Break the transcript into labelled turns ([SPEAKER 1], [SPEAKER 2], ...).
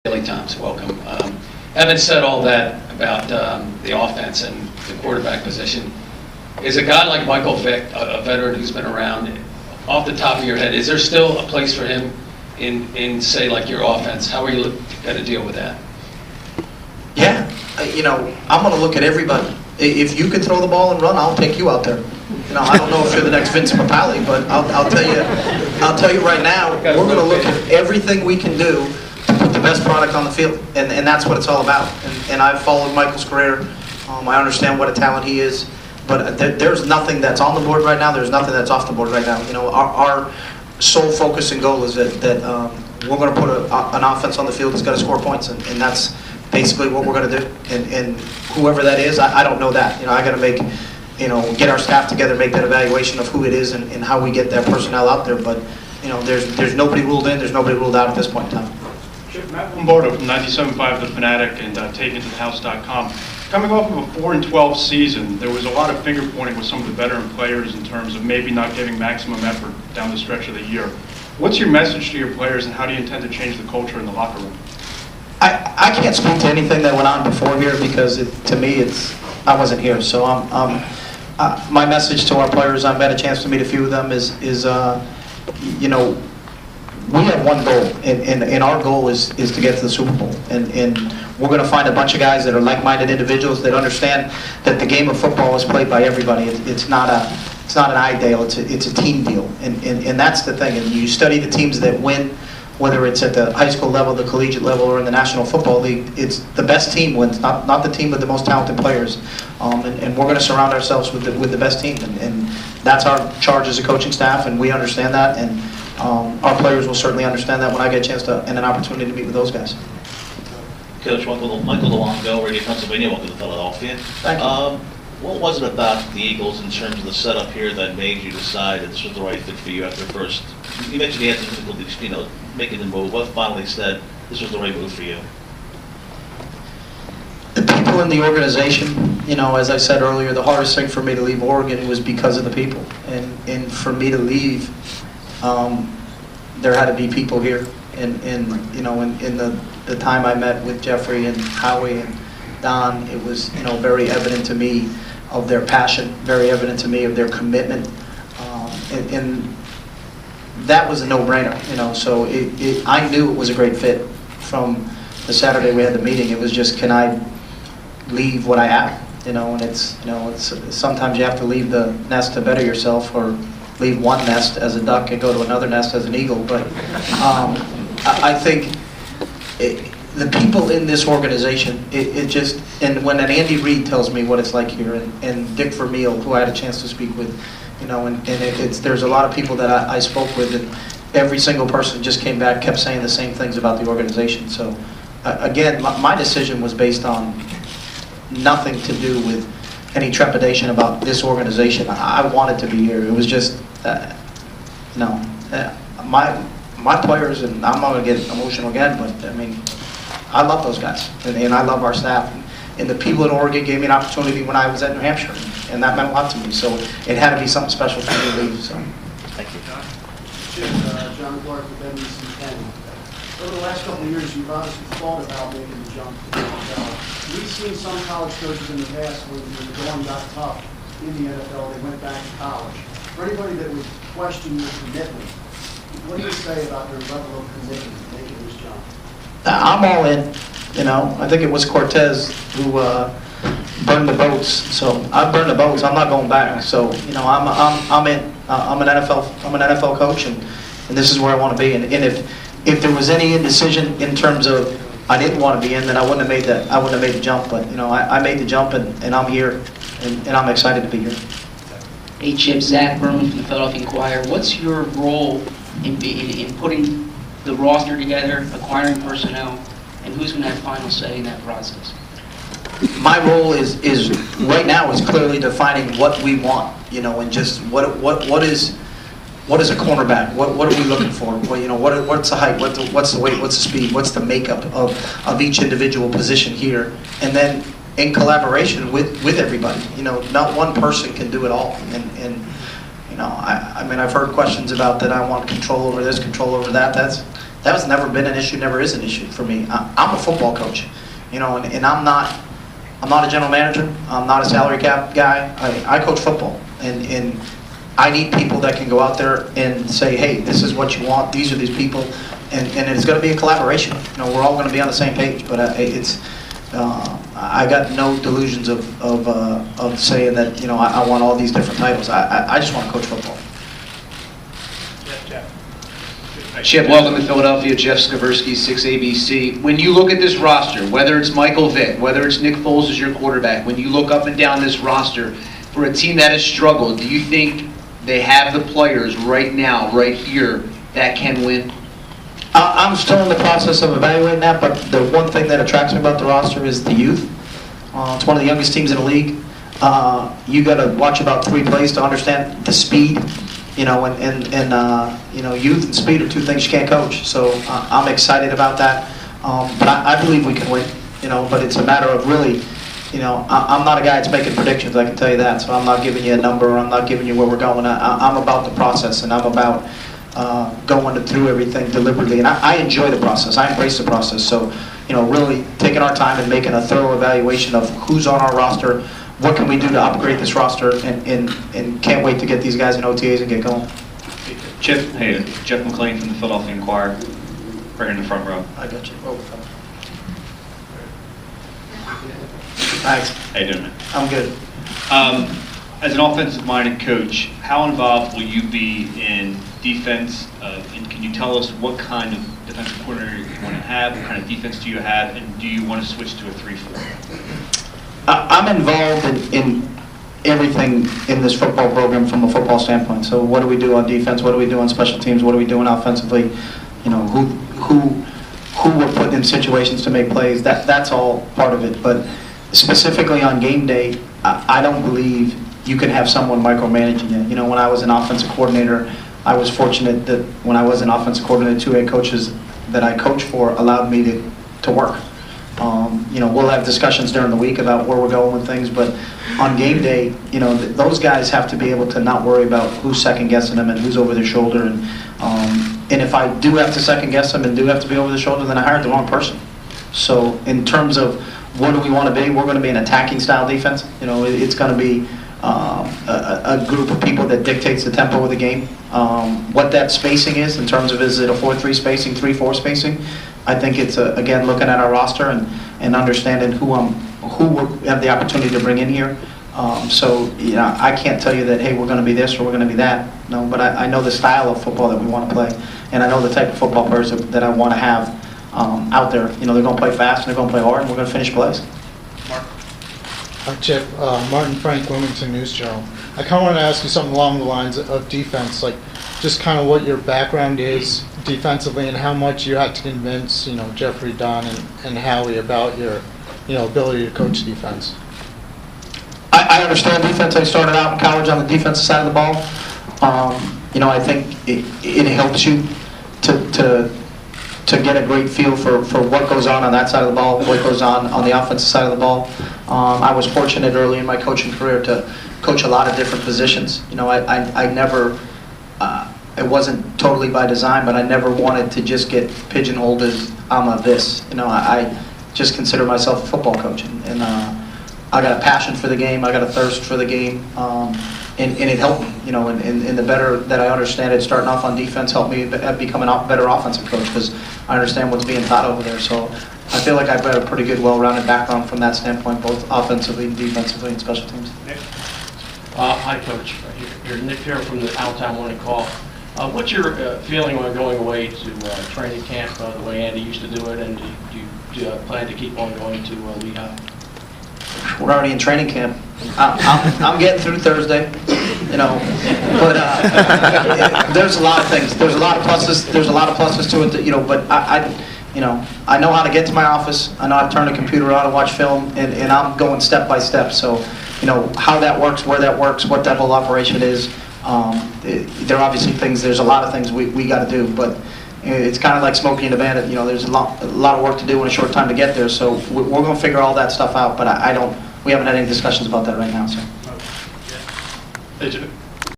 [SPEAKER 1] Daily Times, welcome. Having said all that about the offense and the quarterback position, is a guy like Michael Vick, a veteran who's been around, off the top of your head, is there still a place for him in say, like your offense? How are you going to deal with that?
[SPEAKER 2] Yeah, I'm going to look at everybody. If you can throw the ball and run, I'll take you out there. I don't know if you're the next Vince Papale, but I'll tell you right now, we're going to look at everything we can do to put the best product on the field, and that's what it's all about. And I've followed Michael's career. I understand what a talent he is, but there's nothing that's on the board right now. There's nothing that's off the board right now. Our sole focus and goal is that we're going to put an offense on the field that's got to score points, and that's basically what we're going to do. And whoever that is, I don't know that. I got to get our staff together, make that evaluation of who it is and how we get that personnel out there. But there's nobody ruled in, there's nobody ruled out at this point in time.
[SPEAKER 3] Matt Lombardo from 97.5 The Fanatic and TakeInToTheHouse.com. Coming off of a 4-12 season, there was a lot of finger pointing with some of the veteran players in terms of maybe not giving maximum effort down the stretch of the year. What's your message to your players, and how do you intend to change the culture in the locker room?
[SPEAKER 2] I can't speak to anything that went on before here because to me I wasn't here. So my message to our players, I've had a chance to meet a few of them, is we have one goal, and our goal is to get to the Super Bowl. And we're going to find a bunch of guys that are like-minded individuals that understand that the game of football is played by everybody. It's not an ideal. It's a team deal, and that's the thing. And you study the teams that win, whether it's at the high school level, the collegiate level, or in the National Football League. It's the best team wins, not the team with the most talented players. And we're going to surround ourselves with the best team, and that's our charge as a coaching staff, and we understand that. And our players will certainly understand that when I get a chance and an opportunity to meet with those guys.
[SPEAKER 4] Coach, Michael DeLongo, Radio Pennsylvania, welcome to Philadelphia.
[SPEAKER 2] Thank you.
[SPEAKER 4] What was it about the Eagles in terms of the setup here that made you decide that this was the right fit for you after first? You mentioned you had some difficulties, making the move. What finally said this was the right move for you?
[SPEAKER 2] The people in the organization, as I said earlier, the hardest thing for me to leave Oregon was because of the people. And for me to leave, there had to be people here. And in the time I met with Jeffrey and Howie and Don, it was very evident to me of their passion, very evident to me of their commitment, and that was a no-brainer. So I knew it was a great fit from the Saturday we had the meeting. It was just, can I leave what I have? And it's sometimes you have to leave the nest to better yourself, or leave one nest as a duck and go to another nest as an eagle. But I think the people in this organization, and when an Andy Reid tells me what it's like here, and Dick Vermeil, who I had a chance to speak with, there's a lot of people that I spoke with, and every single person just came back, kept saying the same things about the organization. So again, my decision was based on nothing to do with any trepidation about this organization. I wanted to be here. It was just, my players, and I'm not going to get emotional again, but I love those guys, and I love our staff. And the people in Oregon gave me an opportunity when I was at New Hampshire, and that meant a lot to me. So it had to be something special for me to leave. So,
[SPEAKER 4] thank you.
[SPEAKER 5] John Clark with NBC 10. Over the last couple of years, you've obviously thought about making the jump to the NFL. We've seen some college coaches in the past when the going got tough in the NFL, they went back to college. For anybody that would question your commitment, what do you say about their level of commitment to making this jump?
[SPEAKER 2] I'm all in. I think it was Cortez who burned the boats. So I burned the boats. I'm not going back. So I'm in. I'm an NFL coach, and this is where I want to be. And if there was any indecision in terms of I didn't want to be in, then I wouldn't have made that. I wouldn't have made the jump. But I made the jump, and I'm here, and I'm excited to be here.
[SPEAKER 6] Hey Chip, Zach Berman from the Philadelphia Inquirer. What's your role in putting the roster together, acquiring personnel, and who's going to have final say in that process?
[SPEAKER 2] My role is right now is clearly defining what we want, and just what is a cornerback? What are we looking for? Well, what's the height? What's the weight? What's the speed? What's the makeup of each individual position here? And then in collaboration with everybody. Not one person can do it all. And I've heard questions about that I want control over this, control over that. That has never been an issue, never is an issue for me. I'm a football coach, you know, and I'm not a general manager. I'm not a salary cap guy. I coach football, and I need people that can go out there and say, hey, this is what you want. These are these people, and it's going to be a collaboration. You know, we're all going to be on the same page. But I got no delusions of saying that, you know, I want all these different titles. I just want to coach football.
[SPEAKER 7] Chip, welcome to Philadelphia. Jeff Skaversky, 6ABC. When you look at this roster, whether it's Michael Vick, whether it's Nick Foles as your quarterback, when you look up and down this roster, for a team that has struggled, do you think they have the players right now, right here, that can win?
[SPEAKER 2] I'm still in the process of evaluating that, but the one thing that attracts me about the roster is the youth. It's one of the youngest teams in the league. You got to watch about 3 plays to understand the speed. You know, you know, youth and speed are 2 things you can't coach. So I'm excited about that. But I believe we can win. You know, but it's a matter of really, you know, I'm not a guy that's making predictions. I can tell you that. So I'm not giving you a number. I'm not giving you where we're going. I'm about the process, and I'm about going through everything deliberately. And I enjoy the process. I embrace the process. So, you know, really taking our time and making a thorough evaluation of who's on our roster. What can we do to upgrade this roster, and can't wait to get these guys in OTAs and get going.
[SPEAKER 8] Chip, hey, Jeff McClain from the Philadelphia Inquirer, right here in the front row.
[SPEAKER 2] I got you. Oh, thanks.
[SPEAKER 8] How you doing, man?
[SPEAKER 2] I'm good.
[SPEAKER 8] As an offensive-minded coach, how involved will you be in defense? And can you tell us what kind of defensive coordinator you want to have? What kind of defense do you have? And do you want to switch to a 3-4?
[SPEAKER 2] I'm involved in everything in this football program from a football standpoint. So what do we do on defense? What do we do on special teams? What are we doing offensively? You know, who we're putting in situations to make plays. That's all part of it. But specifically on game day, I don't believe you can have someone micromanaging you. You know, when I was an offensive coordinator, I was fortunate that when I was an offensive coordinator, 2 head coaches that I coached for allowed me to work. You know, we'll have discussions during the week about where we're going with things, but on game day, you know, those guys have to be able to not worry about who's second guessing them and who's over their shoulder. And if I do have to second guess them and do have to be over the shoulder, then I hired the wrong person. So in terms of what do we want to be, we're going to be an attacking style defense. You know, it's going to be a group of people that dictates the tempo of the game. What that spacing is in terms of, is it a 4-3 spacing, 3-4 spacing? I think it's, again, looking at our roster and understanding who we have the opportunity to bring in here. So, you know, I can't tell you that, hey, we're going to be this or we're going to be that. No, but I know the style of football that we want to play, and I know the type of football players that I want to have out there. You know, they're going to play fast and they're going to play hard, and we're going to finish plays.
[SPEAKER 9] Chip, Martin Frank, Wilmington News Journal. I kind of want to ask you something along the lines of defense, like just kind of what your background is defensively and how much you had to convince, you know, Jeffrey, Don, and Howie about your, you know, ability to coach defense.
[SPEAKER 2] I understand defense. I started out in college on the defensive side of the ball. You know, I think it helps you to get a great feel for what goes on that side of the ball, what goes on the offensive side of the ball. I was fortunate early in my coaching career to coach a lot of different positions. You know, I never, it wasn't totally by design, but I never wanted to just get pigeonholed as I'm a this. You know, I just consider myself a football coach, and I got a passion for the game. I got a thirst for the game, and it helped me. You know, and the better that I understand it, starting off on defense helped me become a better offensive coach because I understand what's being taught over there. So I feel like I've got a pretty good, well-rounded background from that standpoint, both offensively and defensively and special teams.
[SPEAKER 10] Hi, Coach. You're Nick here from the Allentown Morning Call. What's your feeling on going away to training camp the way Andy used to do it, and do you plan to keep on going to Lehigh?
[SPEAKER 2] We're already in training camp. I'm getting through Thursday, you know, but there's a lot of things. There's a lot of pluses. There's a lot of pluses to it, that, you know. But you know, I know how to get to my office. I know how to turn the computer on and watch film, and I'm going step by step. So, you know, how that works, where that works, what that whole operation is. There are obviously things. There's a lot of things we got to do, but it's kind of like Smokey and the Bandit. You know, there's a lot of work to do in a short time to get there. So we're going to figure all that stuff out. But we haven't had any discussions about that right now. So.